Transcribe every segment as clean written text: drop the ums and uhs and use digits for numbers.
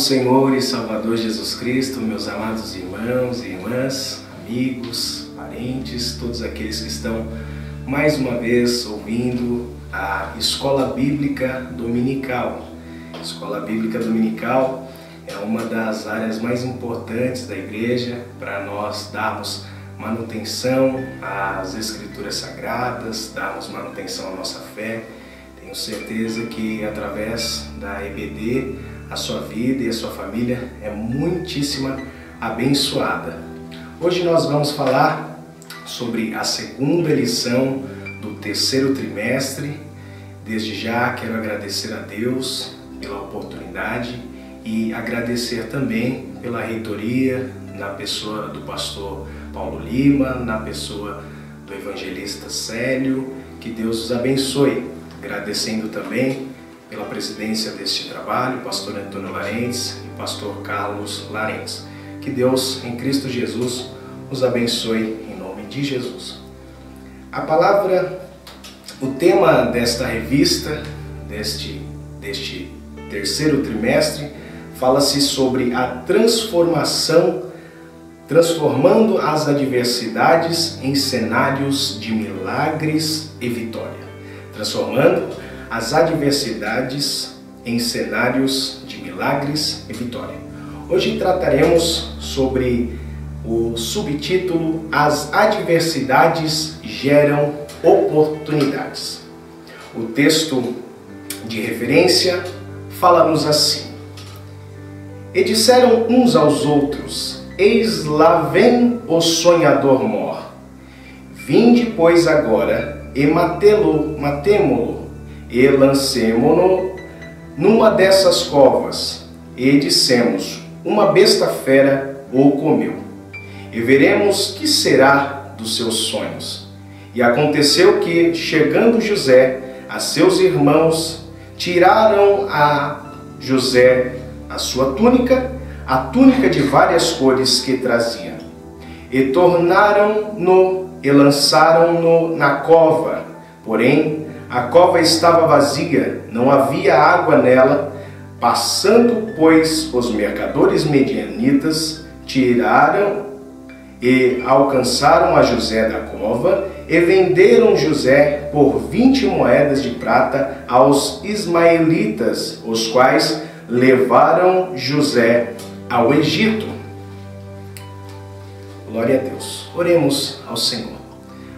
Senhor e Salvador Jesus Cristo, meus amados irmãos e irmãs, amigos, parentes, todos aqueles que estão mais uma vez ouvindo a Escola Bíblica Dominical. A Escola Bíblica Dominical é uma das áreas mais importantes da igreja para nós darmos manutenção às Escrituras Sagradas, darmos manutenção à nossa fé. Tenho certeza que através da EBD a sua vida e a sua família é muitíssima abençoada. Hoje nós vamos falar sobre a segunda lição do terceiro trimestre. Desde já quero agradecer a Deus pela oportunidade e agradecer também pela reitoria, na pessoa do pastor Paulo Lima, na pessoa do evangelista Célio. Que Deus os abençoe. Agradecendo também pela presidência deste trabalho, pastor Antônio Larentes e pastor Carlos Larentes. Que Deus, em Cristo Jesus, os abençoe em nome de Jesus. A palavra, o tema desta revista, deste terceiro trimestre, fala-se sobre a transformando as adversidades em cenários de milagres e vitória. Transformando as adversidades em cenários de milagres e vitória. Hoje trataremos sobre o subtítulo As adversidades geram oportunidades. O texto de referência fala-nos assim: E disseram uns aos outros, eis lá vem o sonhador mor. Vinde, pois, agora, e matemo-lo, e lancemo-no numa dessas covas, e dissemos, uma besta fera o comeu, e veremos que será dos seus sonhos. E aconteceu que, chegando José, a seus irmãos, tiraram a José a sua túnica, a túnica de várias cores que trazia, e tornaram-no e lançaram-no na cova. Porém, a cova estava vazia, não havia água nela. Passando, pois, os mercadores medianitas, tiraram e alcançaram a José da cova e venderam José por 20 moedas de prata aos ismaelitas, os quais levaram José ao Egito. Glória a Deus. Oremos ao Senhor.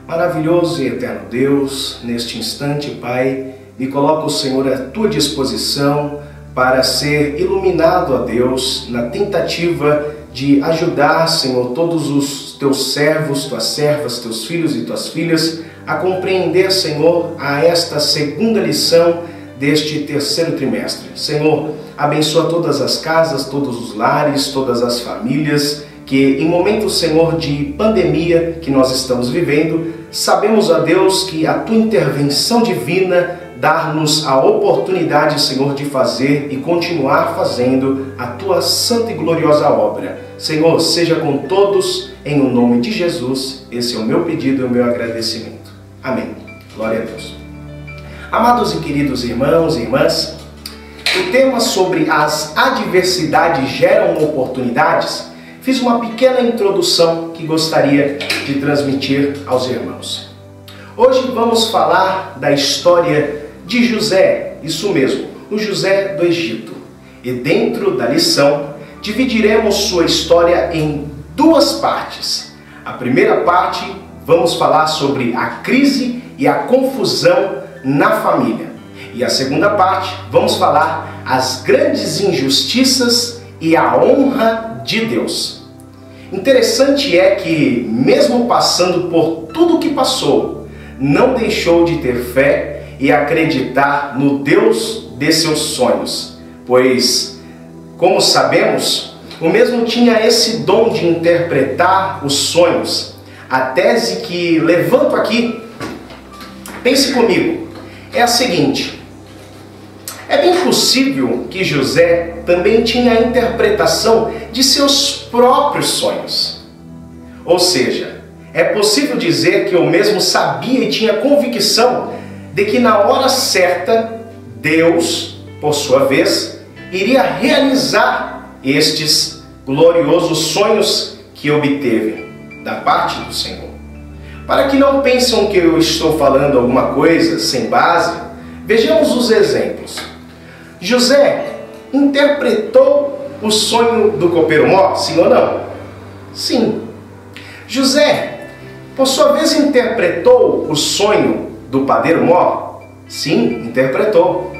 Maravilhoso e eterno Deus, neste instante, Pai, me coloca o Senhor à tua disposição para ser iluminado, a Deus, na tentativa de ajudar, Senhor, todos os teus servos, tuas servas, teus filhos e tuas filhas a compreender, Senhor, a esta segunda lição deste terceiro trimestre. Senhor, abençoa todas as casas, todos os lares, todas as famílias, que em momentos, Senhor, de pandemia que nós estamos vivendo, sabemos, a Deus, que a Tua intervenção divina dá-nos a oportunidade, Senhor, de fazer e continuar fazendo a Tua santa e gloriosa obra. Senhor, seja com todos, em o nome de Jesus. Esse é o meu pedido e o meu agradecimento. Amém. Glória a Deus. Amados e queridos irmãos e irmãs, o tema sobre as adversidades geram oportunidades. Fiz uma pequena introdução que gostaria de transmitir aos irmãos. Hoje vamos falar da história de José, isso mesmo, o José do Egito. E dentro da lição, dividiremos sua história em duas partes. A primeira parte, vamos falar sobre a crise e a confusão na família. E a segunda parte, vamos falar as grandes injustiças e a honra de Deus. Interessante é que, mesmo passando por tudo o que passou, não deixou de ter fé e acreditar no Deus de seus sonhos, pois, como sabemos, o mesmo tinha esse dom de interpretar os sonhos. A tese que levanto aqui, pense comigo, é a seguinte: é bem possível que José também tinha a interpretação de seus próprios sonhos. Ou seja, é possível dizer que eu mesmo sabia e tinha convicção de que na hora certa, Deus, por sua vez, iria realizar estes gloriosos sonhos que obteve da parte do Senhor. Para que não pensem que eu estou falando alguma coisa sem base, vejamos os exemplos. José interpretou o sonho do copeiro-mor, sim ou não? Sim. José, por sua vez, interpretou o sonho do padeiro-mor? Sim, interpretou.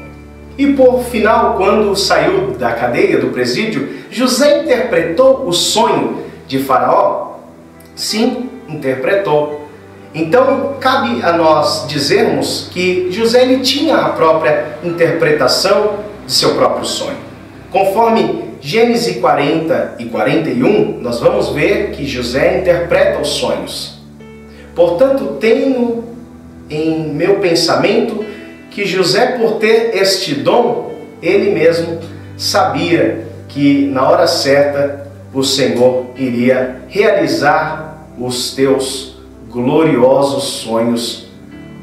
E por final, quando saiu da cadeia, do presídio, José interpretou o sonho de Faraó? Sim, interpretou. Então, cabe a nós dizermos que José ele tinha a própria interpretação de seu próprio sonho. Conforme Gênesis 40 e 41, nós vamos ver que José interpreta os sonhos. Portanto, tenho em meu pensamento que José, por ter este dom, ele mesmo sabia que na hora certa o Senhor iria realizar os teus gloriosos sonhos.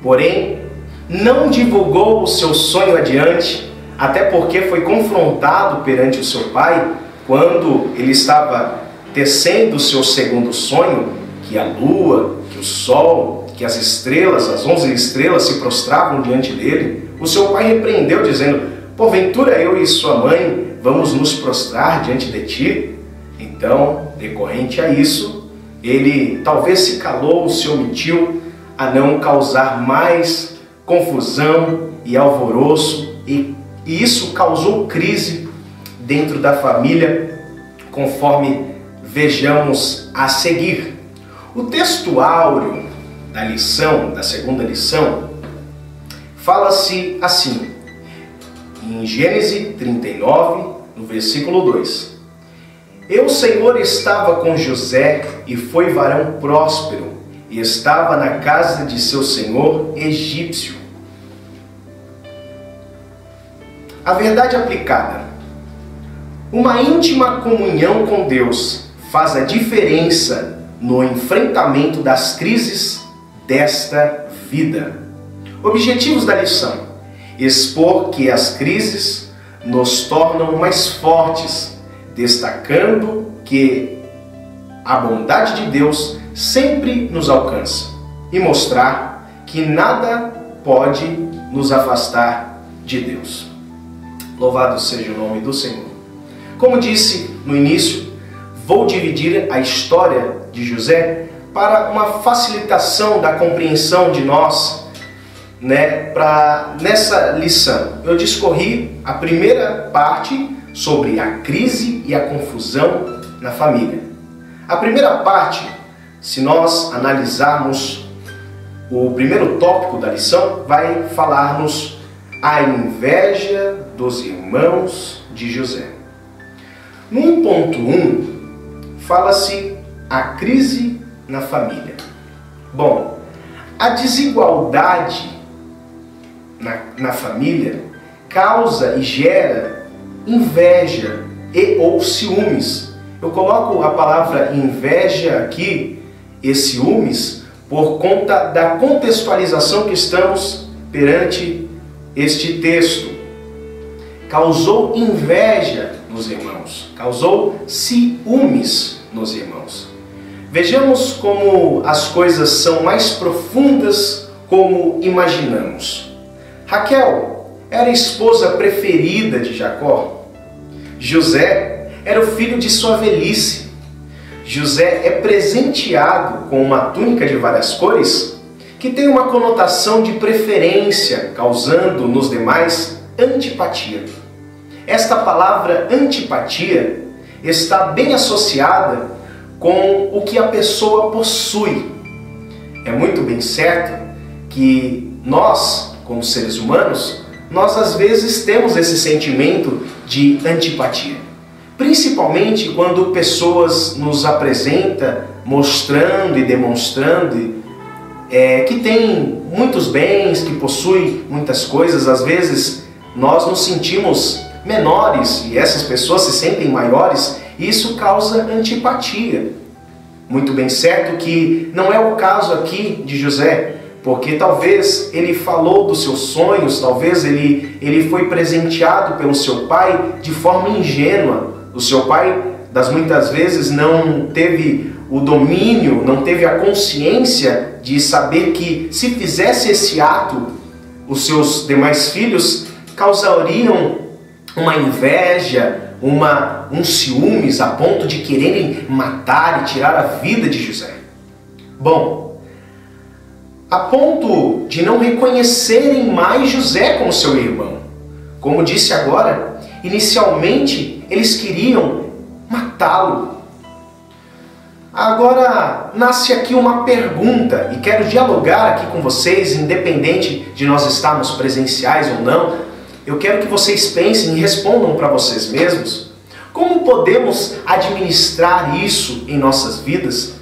Porém, não divulgou o seu sonho adiante, até porque foi confrontado perante o seu pai quando ele estava tecendo o seu segundo sonho, que a lua, que o sol, que as estrelas, as 11 estrelas se prostravam diante dele. O seu pai repreendeu dizendo: porventura eu e sua mãe vamos nos prostrar diante de ti? Então, decorrente a isso, ele talvez se calou, se omitiu a não causar mais confusão e alvoroço, e isso causou crise dentro da família, conforme vejamos a seguir. O texto áureo da lição, da segunda lição, fala-se assim, em Gênesis 39, no versículo 2. E o Senhor estava com José, e foi varão próspero, e estava na casa de seu senhor egípcio. A verdade aplicada. Uma íntima comunhão com Deus faz a diferença no enfrentamento das crises desta vida. Objetivos da lição: expor que as crises nos tornam mais fortes, destacando que a bondade de Deus sempre nos alcança, e mostrar que nada pode nos afastar de Deus. Louvado seja o nome do Senhor. Como disse no início, vou dividir a história de José para uma facilitação da compreensão de nós, nessa lição. Eu discorri a primeira parte sobre a crise e a confusão na família. A primeira parte, se nós analisarmos o primeiro tópico da lição, vai falar-nos a inveja dos irmãos de José. No 1.1, fala-se a crise na família. Bom, a desigualdade na família causa e gera inveja e ou ciúmes. Eu coloco a palavra inveja aqui e ciúmes por conta da contextualização que estamos perante este texto. Causou inveja nos irmãos, causou ciúmes nos irmãos. Vejamos como as coisas são mais profundas como imaginamos. Raquel era a esposa preferida de Jacó. José era o filho de sua velhice. José é presenteado com uma túnica de várias cores que tem uma conotação de preferência, causando nos demais antipatia. Esta palavra antipatia está bem associada com o que a pessoa possui. É muito bem certo que nós, como seres humanos, nós às vezes temos esse sentimento de antipatia. Principalmente quando pessoas nos apresentam mostrando e demonstrando que tem muitos bens, que possui muitas coisas. Às vezes nós nos sentimos menores e essas pessoas se sentem maiores, e isso causa antipatia. Muito bem certo que não é o caso aqui de José, porque talvez ele falou dos seus sonhos, talvez ele foi presenteado pelo seu pai de forma ingênua. O seu pai, das muitas vezes, não teve o domínio, não teve a consciência de saber que, se fizesse esse ato, os seus demais filhos causariam uma inveja, um ciúmes, a ponto de quererem matar e tirar a vida de José. Bom, a ponto de não reconhecerem mais José como seu irmão. Como disse agora, inicialmente eles queriam matá-lo. Agora nasce aqui uma pergunta, e quero dialogar aqui com vocês, independente de nós estarmos presenciais ou não. Eu quero que vocês pensem e respondam para vocês mesmos. Como podemos administrar isso em nossas vidas?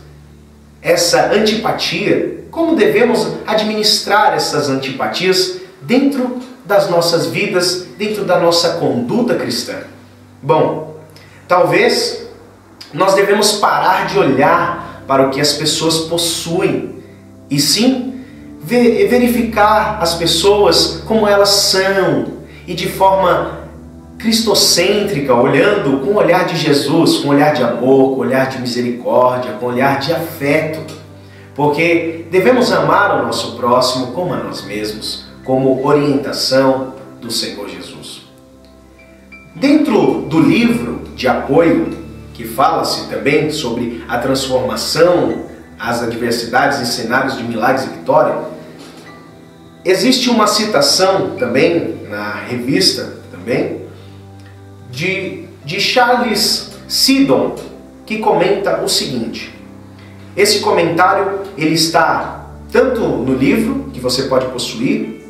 Essa antipatia, como devemos administrar essas antipatias dentro das nossas vidas, dentro da nossa conduta cristã? Bom, talvez nós devemos parar de olhar para o que as pessoas possuem e sim verificar as pessoas como elas são e de forma cristocêntrica, olhando com o olhar de Jesus, com o olhar de amor, com o olhar de misericórdia, com o olhar de afeto. Porque devemos amar o nosso próximo como a nós mesmos, como orientação do Senhor Jesus. Dentro do livro de apoio, que fala-se também sobre a transformação, as adversidades e cenários de milagres e vitória, existe uma citação também, na revista também, de Charles Siddon, que comenta o seguinte. Esse comentário ele está tanto no livro, que você pode possuir,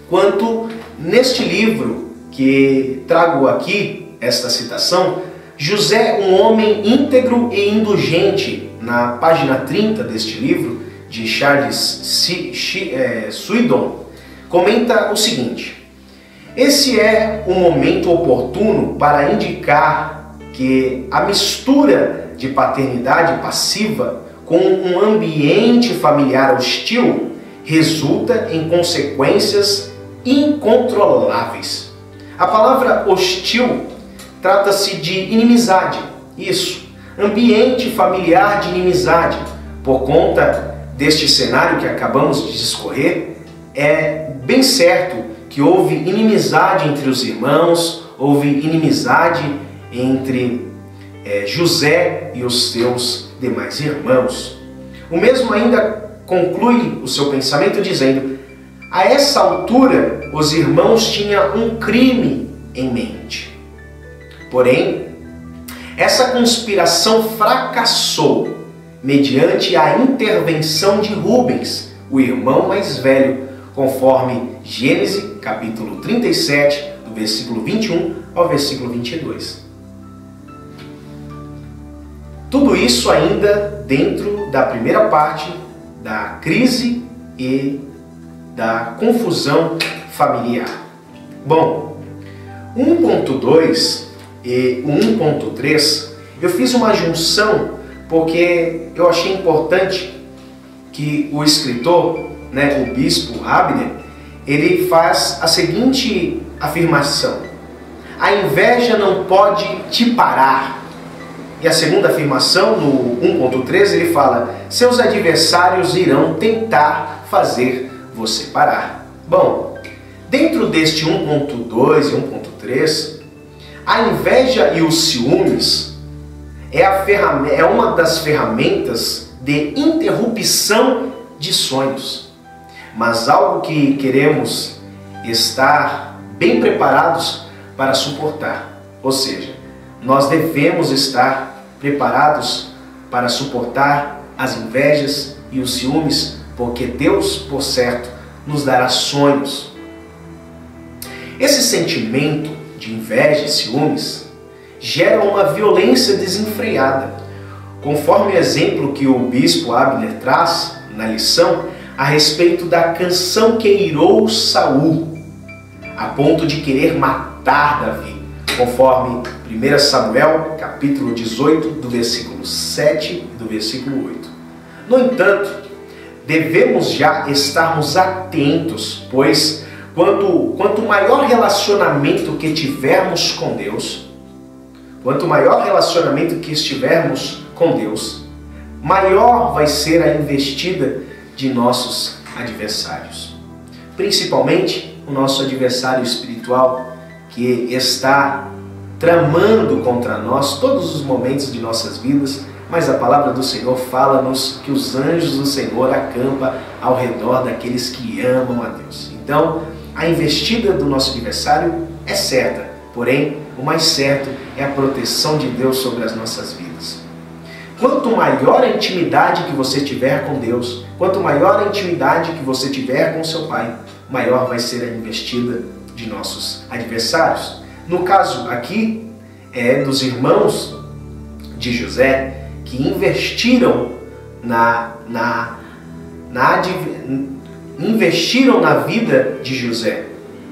quanto neste livro que trago aqui, esta citação, José, um homem íntegro e indulgente, na página 30 deste livro, de Charles Siddon, comenta o seguinte: esse é um momento oportuno para indicar que a mistura de paternidade passiva com um ambiente familiar hostil resulta em consequências incontroláveis. A palavra hostil trata-se de inimizade, isso, ambiente familiar de inimizade. Por conta deste cenário que acabamos de discorrer, é bem certo que houve inimizade entre os irmãos, houve inimizade entre José e os seus demais irmãos. O mesmo ainda conclui o seu pensamento dizendo: a essa altura os irmãos tinham um crime em mente. Porém, essa conspiração fracassou mediante a intervenção de Rubens, o irmão mais velho, conforme Gênesis capítulo 37, do versículo 21 ao versículo 22. Tudo isso ainda dentro da primeira parte da crise e da confusão familiar. Bom, 1.2 e o 1.3 eu fiz uma junção porque eu achei importante que o escritor, o bispo Abner, ele faz a seguinte afirmação: a inveja não pode te parar. E a segunda afirmação, no 1.3, ele fala: seus adversários irão tentar fazer você parar. Bom, dentro deste 1.2 e 1.3, a inveja e os ciúmes é uma das ferramentas de interrupção de sonhos. Mas algo que queremos estar bem preparados para suportar. Ou seja, nós devemos estar preparados para suportar as invejas e os ciúmes, porque Deus, por certo, nos dará sonhos. Esse sentimento de inveja e ciúmes gera uma violência desenfreada. Conforme o exemplo que o bispo Abner traz na lição a respeito da canção que irou Saul, a ponto de querer matar Davi, conforme 1 Samuel, capítulo 18, do versículo 7 e do versículo 8. No entanto, devemos já estarmos atentos, pois quanto maior relacionamento que tivermos com Deus, Quanto maior relacionamento que estivermos com Deus, maior vai ser a investida de nossos adversários. Principalmente o nosso adversário espiritual, que está tramando contra nós todos os momentos de nossas vidas, mas a palavra do Senhor fala-nos que os anjos do Senhor acampam ao redor daqueles que amam a Deus. Então, a investida do nosso adversário é certa, porém, o mais certo é a proteção de Deus sobre as nossas vidas. Quanto maior a intimidade que você tiver com Deus, quanto maior a intimidade que você tiver com seu Pai, maior vai ser a investida de nossos adversários. No caso aqui, é dos irmãos de José que investiram investiram na vida de José,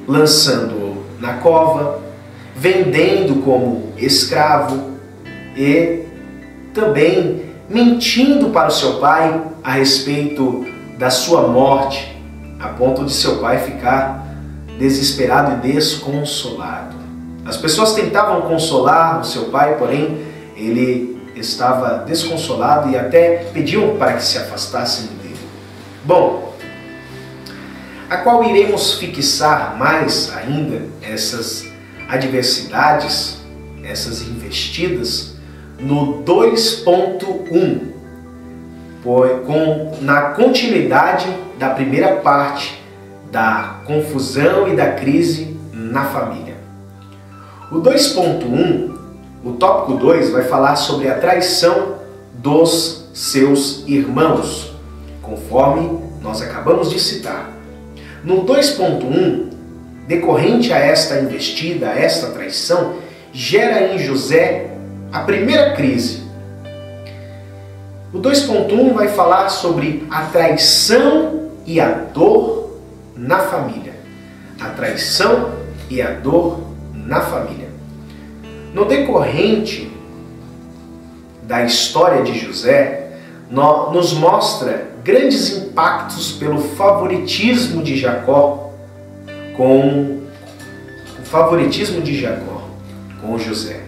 lançando-o na cova, vendendo como escravo e também mentindo para o seu pai a respeito da sua morte, a ponto de seu pai ficar desesperado e desconsolado. As pessoas tentavam consolar o seu pai, porém ele estava desconsolado e até pediam para que se afastassem dele. Bom, a qual iremos fixar mais ainda essas adversidades, essas investidas, no 2.1, na continuidade da primeira parte da confusão e da crise na família. O 2.1, o tópico 2, vai falar sobre a traição dos seus irmãos, conforme nós acabamos de citar. No 2.1, decorrente a esta investida, a esta traição, gera em José a primeira crise. O 2.1 vai falar sobre a traição e a dor na família. A traição e a dor na família. No decorrente da história de José, nos mostra grandes impactos pelo favoritismo de Jacó com José.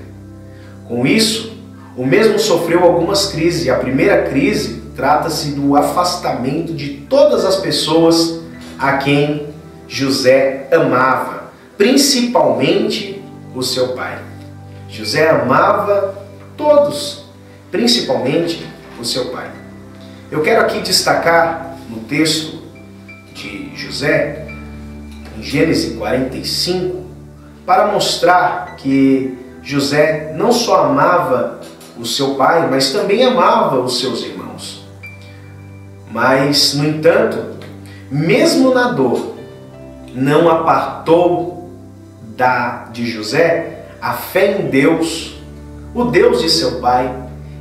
Com isso, o mesmo sofreu algumas crises, e a primeira crise trata-se do afastamento de todas as pessoas a quem José amava, principalmente o seu pai. José amava todos, principalmente o seu pai. Eu quero aqui destacar no texto de José, em Gênesis 45, para mostrar que José não só amava o seu pai, mas também amava os seus irmãos. Mas, no entanto, mesmo na dor, não apartou de José a fé em Deus, o Deus de seu pai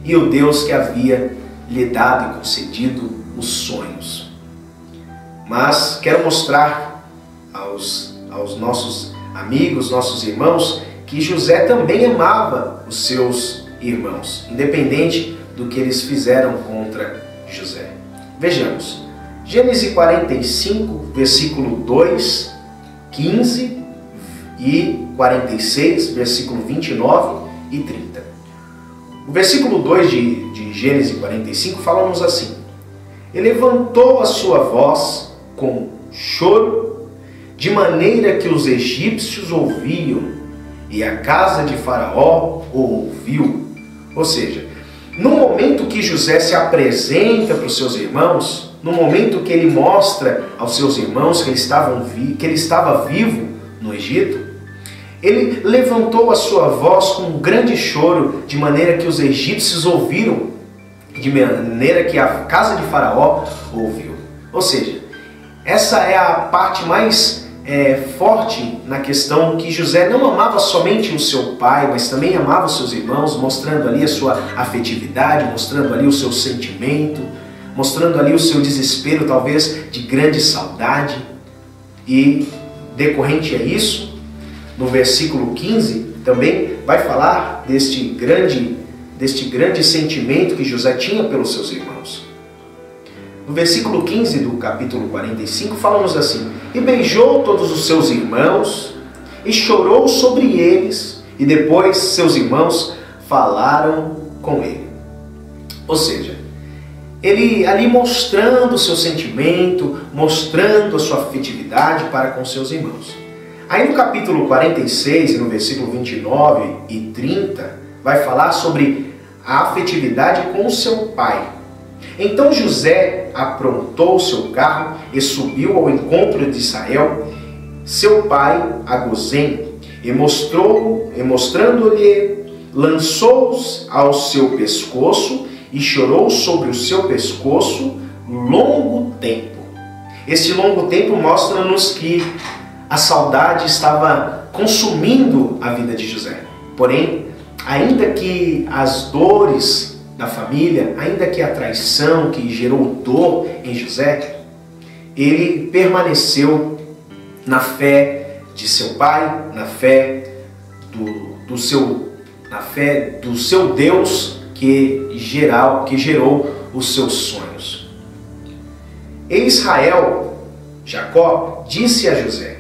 e o Deus que havia lhe dado e concedido os sonhos. Mas quero mostrar aos nossos amigos, nossos irmãos, que José também amava os seus irmãos, independente do que eles fizeram contra José. Vejamos, Gênesis 45, versículo 2, 15 e 46, versículo 29 e 30. O versículo 2 de Gênesis 45 fala-nos assim: E levantou a sua voz com choro, de maneira que os egípcios ouviam, e a casa de Faraó o ouviu. Ou seja, no momento que José se apresenta para os seus irmãos, no momento que ele mostra aos seus irmãos que ele estava vivo no Egito, ele levantou a sua voz com um grande choro, de maneira que os egípcios ouviram, de maneira que a casa de Faraó ouviu. Ou seja, essa é a parte mais forte na questão que José não amava somente o seu pai, mas também amava os seus irmãos, mostrando ali a sua afetividade, mostrando ali o seu sentimento, mostrando ali o seu desespero, talvez de grande saudade. E decorrente a isso, no versículo 15, também vai falar deste grande sentimento que José tinha pelos seus irmãos. No versículo 15 do capítulo 45, fala-nos assim: E beijou todos os seus irmãos, e chorou sobre eles, e depois seus irmãos falaram com ele. Ou seja, ele ali mostrando o seu sentimento, mostrando a sua afetividade para com seus irmãos. Aí no capítulo 46, no versículo 29 e 30, vai falar sobre a afetividade com o seu pai. Então José aprontou o seu carro e subiu ao encontro de Israel, seu pai, a Gozém, e mostrando-lhe, lançou-os ao seu pescoço e chorou sobre o seu pescoço longo tempo. Esse longo tempo mostra-nos que a saudade estava consumindo a vida de José. Porém, ainda que as dores da família, ainda que a traição que gerou dor em José, ele permaneceu na fé de seu pai, na fé do seu Deus que gerou os seus sonhos. E Israel, Jacó, disse a José: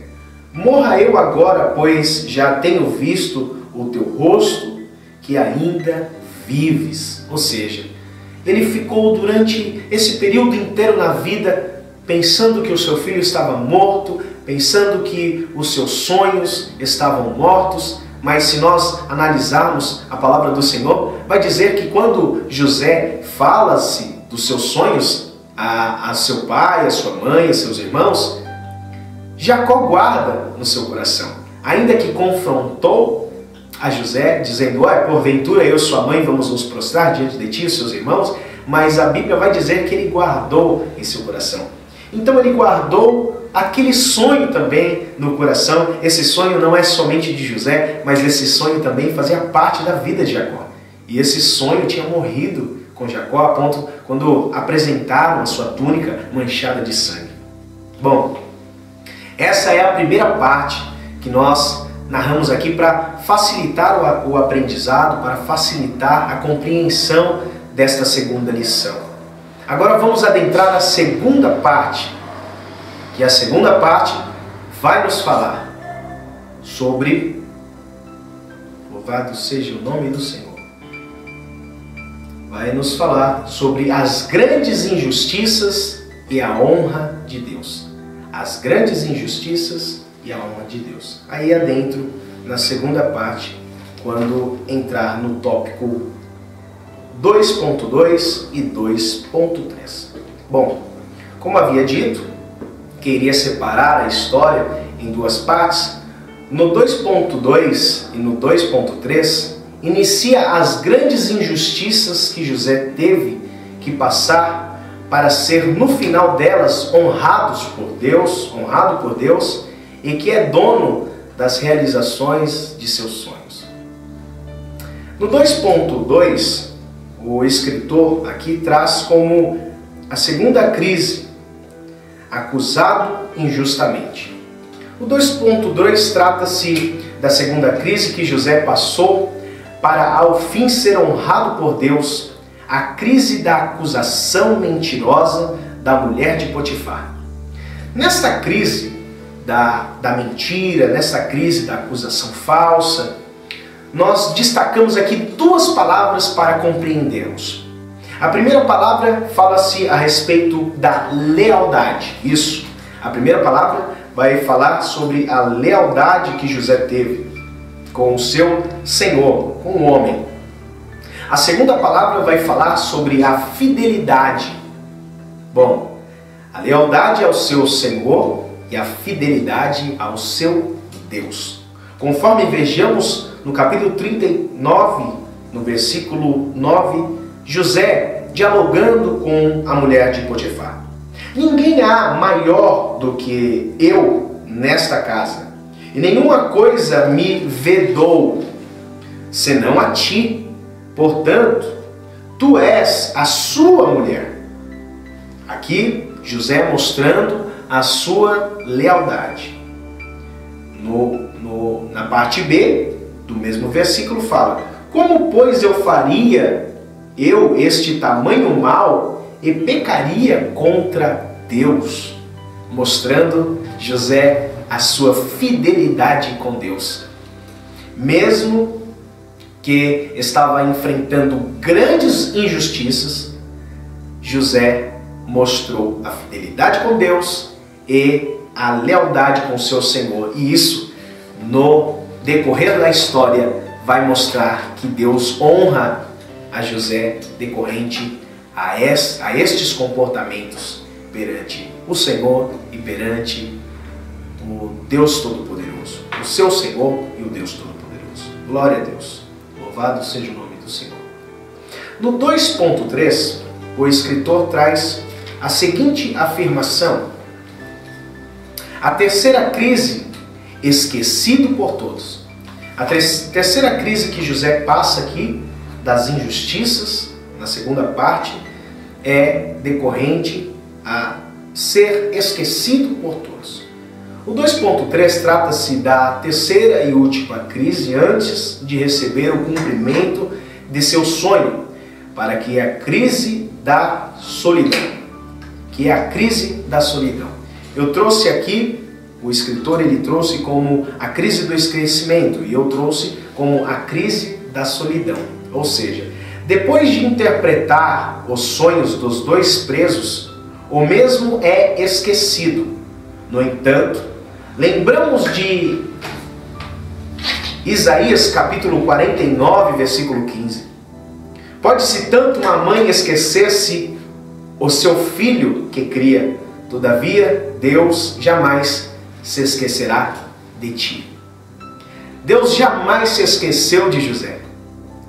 morra eu agora, pois já tenho visto o teu rosto, que ainda vives. Ou seja, ele ficou durante esse período inteiro na vida pensando que o seu filho estava morto, pensando que os seus sonhos estavam mortos. Mas se nós analisarmos a palavra do Senhor, vai dizer que quando José fala-se dos seus sonhos a seu pai, a sua mãe, a seus irmãos, Jacó guarda no seu coração. Ainda que confrontou a José, dizendo: porventura eu e sua mãe vamos nos prostrar diante de ti e seus irmãos, mas a Bíblia vai dizer que ele guardou em seu coração. Então ele guardou aquele sonho também no coração. Esse sonho não é somente de José, mas esse sonho também fazia parte da vida de Jacó. E esse sonho tinha morrido com Jacó, a ponto quando apresentaram a sua túnica manchada de sangue. Bom, essa é a primeira parte que nós narramos aqui para facilitar o aprendizado, para facilitar a compreensão desta segunda lição. Agora vamos adentrar na segunda parte, que a segunda parte vai nos falar sobre, louvado seja o nome do Senhor, vai nos falar sobre as grandes injustiças e a honra de Deus. As grandes injustiças e a honra de Deus. Aí adentro, na segunda parte, quando entrar no tópico 2.2 e 2.3. Bom, como havia dito, queria separar a história em duas partes. No 2.2 e no 2.3, inicia as grandes injustiças que José teve que passar para ser, no final delas, honrado por Deus, e que é dono das realizações de seus sonhos. No 2.2, o escritor aqui traz como a segunda crise, acusado injustamente. O 2.2 trata-se da segunda crise que José passou para ao fim ser honrado por Deus, a crise da acusação mentirosa da mulher de Potifar. Nesta crise da mentira, nessa crise da acusação falsa, nós destacamos aqui duas palavras para compreendermos. A primeira palavra fala-se a respeito da lealdade. Isso, a primeira palavra vai falar sobre a lealdade que José teve com o seu senhor, com o homem. A segunda palavra vai falar sobre a fidelidade. Bom, a lealdade ao seu senhor e a fidelidade ao seu Deus. Conforme vejamos no capítulo 39, no versículo 9, José dialogando com a mulher de Potifar. Ninguém há maior do que eu nesta casa, e nenhuma coisa me vedou, senão a ti. Portanto, tu és a sua mulher. Aqui, José mostrando a sua lealdade. Na parte B do mesmo versículo fala: como, pois, eu faria este tamanho mal e pecaria contra Deus? Mostrando José a sua fidelidade com Deus. mesmo que estava enfrentando grandes injustiças, José mostrou a fidelidade com Deus e a lealdade com seu Senhor. E isso, no decorrer da história, vai mostrar que Deus honra a José decorrente a estes comportamentos perante o Senhor e perante o Deus Todo-Poderoso, o seu Senhor e o Deus Todo-Poderoso. Glória a Deus, louvado seja o nome do Senhor. No 2.3, o escritor traz a seguinte afirmação: a terceira crise, esquecido por todos. A terceira crise que José passa aqui, das injustiças, na segunda parte, é decorrente a ser esquecido por todos. O 2.3 trata-se da terceira e última crise antes de receber o cumprimento de seu sonho, para que a crise da solidão, que é a crise da solidão. Eu trouxe aqui, o escritor ele trouxe como a crise do esquecimento e eu trouxe como a crise da solidão. Ou seja, depois de interpretar os sonhos dos dois presos, o mesmo é esquecido. No entanto, lembramos de Isaías capítulo 49, versículo 15. Pode-se tanto uma mãe esquecer-se o seu filho que cria, todavia Deus jamais se esquecerá de ti. Deus jamais se esqueceu de José.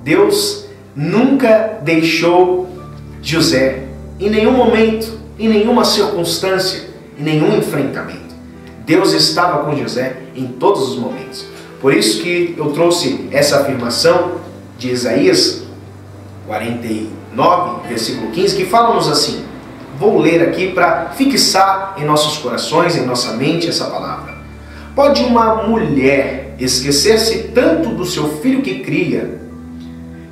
Deus nunca deixou José em nenhum momento, em nenhuma circunstância, em nenhum enfrentamento. Deus estava com José em todos os momentos. Por isso que eu trouxe essa afirmação de Isaías 49, versículo 15, que fala-nos assim. Vou ler aqui para fixar em nossos corações, em nossa mente essa palavra. Pode uma mulher esquecer-se tanto do seu filho que cria,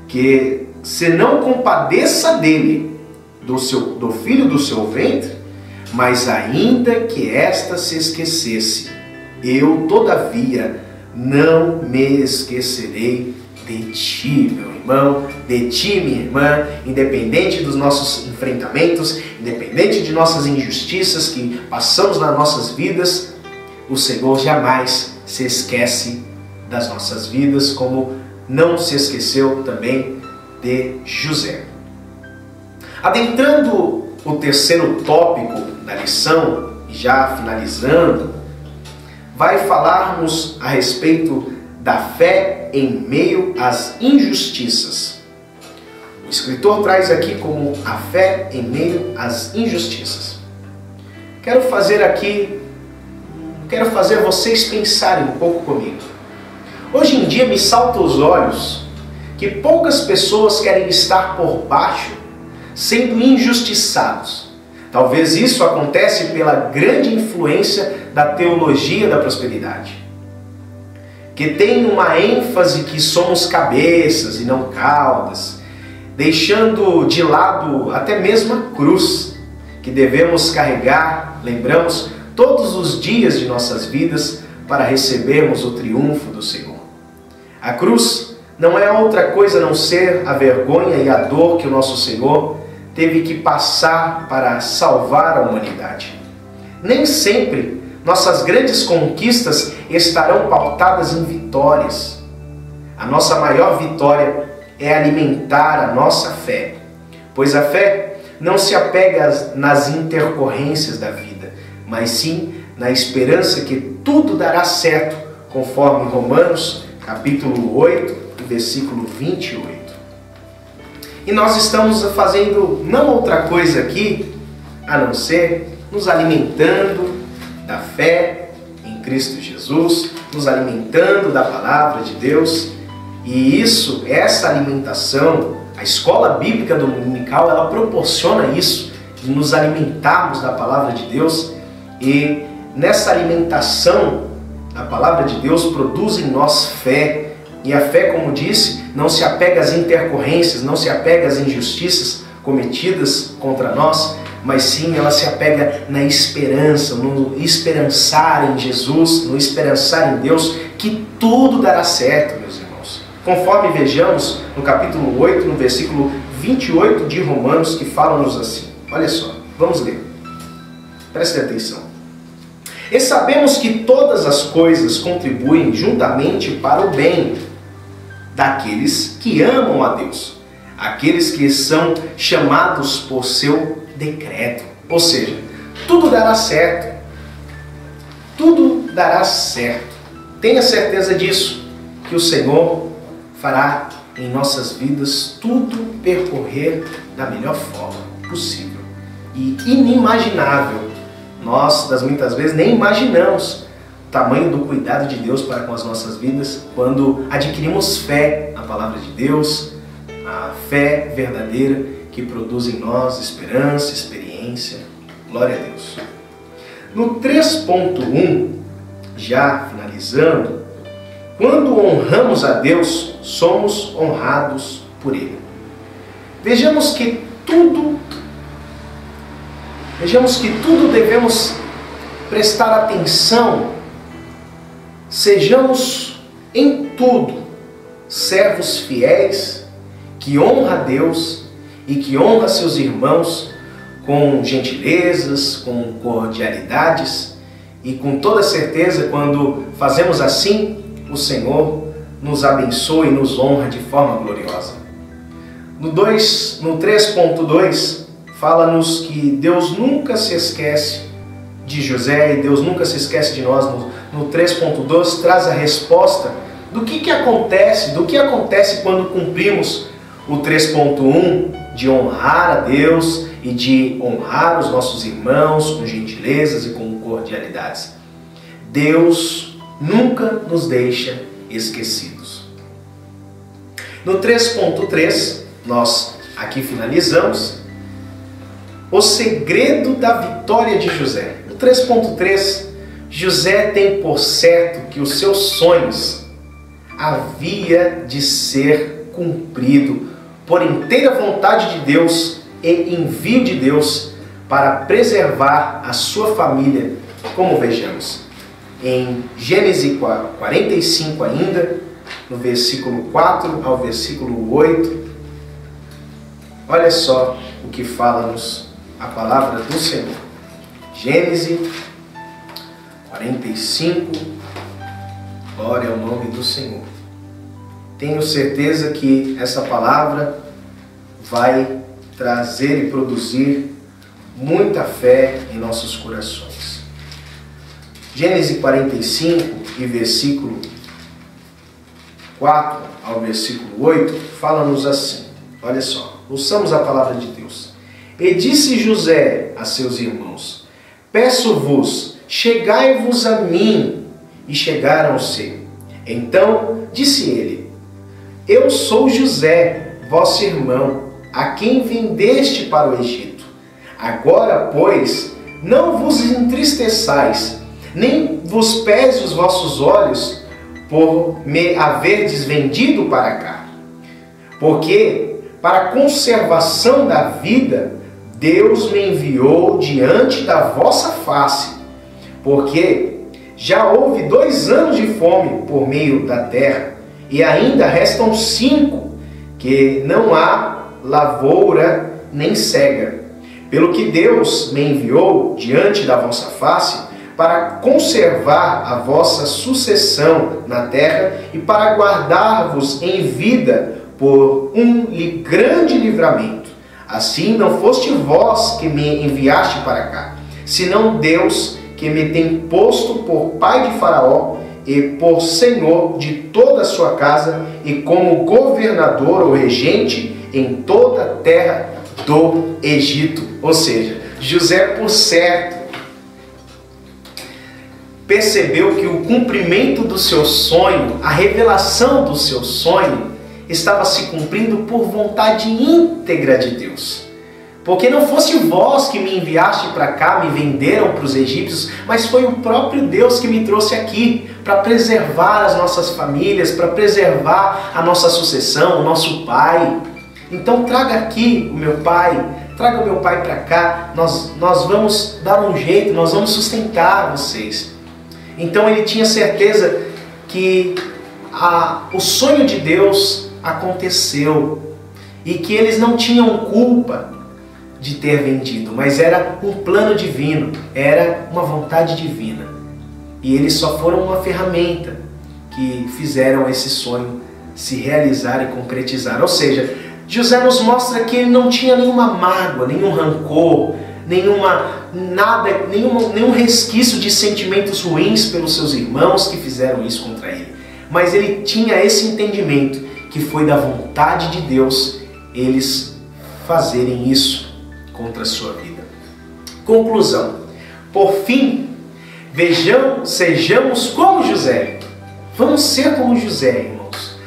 que se não compadeça dele, do filho do seu ventre, mas ainda que esta se esquecesse, eu todavia não me esquecerei de ti, meu irmão, de ti, minha irmã, independente dos nossos enfrentamentos, independente de nossas injustiças que passamos nas nossas vidas, o Senhor jamais se esquece das nossas vidas, como não se esqueceu também de José. Adentrando o terceiro tópico da lição, e já finalizando, vai falarmos a respeito da fé em meio às injustiças. O escritor traz aqui como a fé em meio às injustiças. Quero fazer vocês pensarem um pouco comigo. Hoje em dia me salta aos olhos que poucas pessoas querem estar por baixo sendo injustiçados. Talvez isso acontece pela grande influência da teologia da prosperidade, que tem uma ênfase que somos cabeças e não caudas, deixando de lado até mesmo a cruz que devemos carregar, lembramos, todos os dias de nossas vidas para recebermos o triunfo do Senhor. A cruz não é outra coisa a não ser a vergonha e a dor que o nosso Senhor teve que passar para salvar a humanidade. Nem sempre nossas grandes conquistas estarão pautadas em vitórias. A nossa maior vitória é alimentar a nossa fé, pois a fé não se apega nas intercorrências da vida, mas sim na esperança que tudo dará certo, conforme Romanos capítulo 8, versículo 28. E nós estamos fazendo não outra coisa aqui, a não ser nos alimentando da fé em Cristo Jesus, nos alimentando da palavra de Deus. E essa alimentação, a escola bíblica dominical, ela proporciona isso, de nos alimentarmos da palavra de Deus. E nessa alimentação, a palavra de Deus produz em nós fé. E a fé, como disse, não se apega às intercorrências, não se apega às injustiças cometidas contra nós, mas sim ela se apega na esperança, no esperançar em Jesus, no esperançar em Deus, que tudo dará certo, meus irmãos. Conforme vejamos no capítulo 8, no versículo 28 de Romanos, que fala-nos assim. Olha só, vamos ler. Preste atenção. E sabemos que todas as coisas contribuem juntamente para o bem daqueles que amam a Deus, aqueles que são chamados por seu decreto. Ou seja, tudo dará certo. Tudo dará certo. Tenha certeza disso, que o Senhor fará em nossas vidas tudo percorrer da melhor forma possível e inimaginável. Nós, das muitas vezes, nem imaginamos o tamanho do cuidado de Deus para com as nossas vidas quando adquirimos fé na palavra de Deus, a fé verdadeira que produz em nós esperança, experiência. Glória a Deus. No 3.1, já finalizando, quando honramos a Deus, somos honrados por Ele. Vejamos que tudo devemos prestar atenção, sejamos em tudo servos fiéis, que honra a Deus e que honra seus irmãos com gentilezas, com cordialidades, e com toda certeza, quando fazemos assim, o Senhor nos abençoa e nos honra de forma gloriosa. No 3.2, fala-nos que Deus nunca se esquece de José e Deus nunca se esquece de nós. No 3.2 traz a resposta do que acontece quando cumprimos o 3.1 de honrar a Deus e de honrar os nossos irmãos com gentilezas e com cordialidades. Deus nunca nos deixa esquecidos. No 3.3, nós aqui finalizamos o segredo da vitória de José. No 3.3, José tem por certo que os seus sonhos havia de ser cumprido por inteira vontade de Deus e envio de Deus para preservar a sua família, como vejamos em Gênesis 45 ainda, no versículo 4 ao versículo 8. Olha só o que fala-nos a palavra do Senhor. Gênesis 45, glória ao nome do Senhor. Tenho certeza que essa palavra vai trazer e produzir muita fé em nossos corações. Gênesis 45 e versículo 4 ao versículo 8, fala-nos assim. Olha só, ouçamos a palavra de Deus. E disse José a seus irmãos: peço-vos, chegai-vos a mim. E chegaram-se. Então disse ele: eu sou José, vosso irmão, a quem vendeste para o Egito. Agora, pois, não vos entristeçais, nem vos pese os vossos olhos, por me haverdes vendido para cá. Porque, para a conservação da vida, Deus me enviou diante da vossa face. Porque já houve 2 anos de fome por meio da terra, e ainda restam 5, que não há lavoura nem cega. Pelo que Deus me enviou diante da vossa face, para conservar a vossa sucessão na terra e para guardar-vos em vida por um grande livramento. Assim não foste vós que me enviaste para cá, senão Deus, que me tem posto por pai de Faraó e por senhor de toda a sua casa e como governador ou regente em toda a terra do Egito. Ou seja, José, por certo, percebeu que o cumprimento do seu sonho, a revelação do seu sonho, estava se cumprindo por vontade íntegra de Deus. Porque não fosse vós que me enviaste para cá, me venderam para os egípcios, mas foi o próprio Deus que me trouxe aqui para preservar as nossas famílias, para preservar a nossa sucessão, o nosso pai. Então traga aqui o meu pai, traga o meu pai para cá, nós vamos dar um jeito, nós vamos sustentar vocês. Então ele tinha certeza que o sonho de Deus aconteceu e que eles não tinham culpa de ter vendido, mas era um plano divino, era uma vontade divina. E eles só foram uma ferramenta que fizeram esse sonho se realizar e concretizar. Ou seja, José nos mostra que ele não tinha nenhuma mágoa, nenhum rancor, nenhum resquício de sentimentos ruins pelos seus irmãos que fizeram isso contra ele. Mas ele tinha esse entendimento que foi da vontade de Deus eles fazerem isso contra a sua vida. Conclusão. Por fim, sejamos como José. Vamos ser como José, irmãos.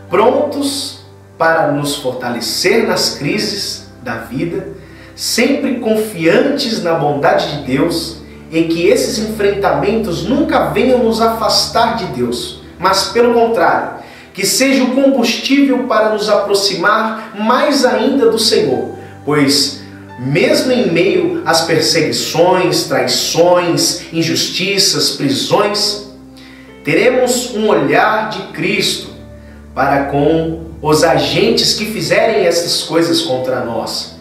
Prontos para nos fortalecer nas crises da vida, sempre confiantes na bondade de Deus e que esses enfrentamentos nunca venham nos afastar de Deus, mas pelo contrário, que seja o combustível para nos aproximar mais ainda do Senhor, pois mesmo em meio às perseguições, traições, injustiças, prisões, teremos um olhar de Cristo para com os agentes que fizerem essas coisas contra nós,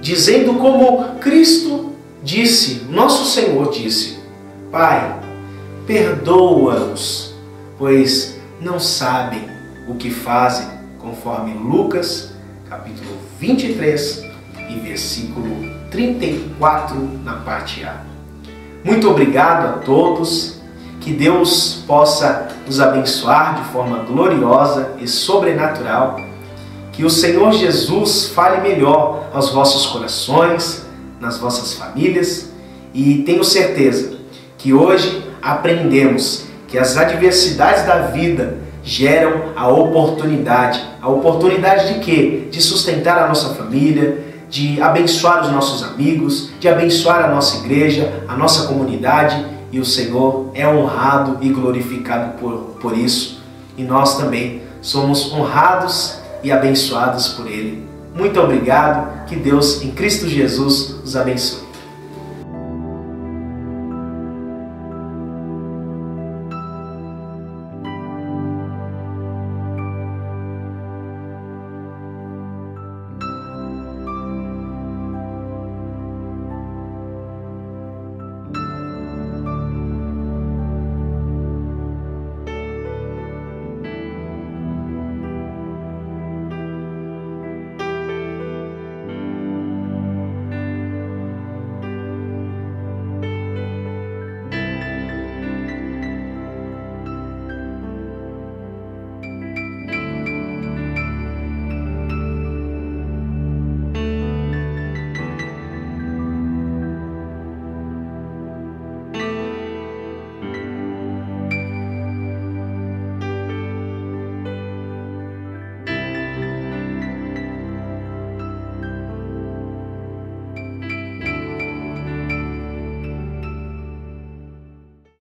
dizendo como Cristo disse, nosso Senhor disse: Pai, perdoa-os, pois não sabem o que fazem, conforme Lucas, capítulo 23 e versículo 34, na parte A. Muito obrigado a todos, que Deus possa nos abençoar de forma gloriosa e sobrenatural, que o Senhor Jesus fale melhor aos vossos corações, nas vossas famílias, e tenho certeza que hoje aprendemos que as adversidades da vida geram a oportunidade de quê? De sustentar a nossa família, de abençoar os nossos amigos, de abençoar a nossa igreja, a nossa comunidade, e o Senhor é honrado e glorificado por isso, e nós também somos honrados e abençoados por Ele. Muito obrigado, que Deus em Cristo Jesus os abençoe.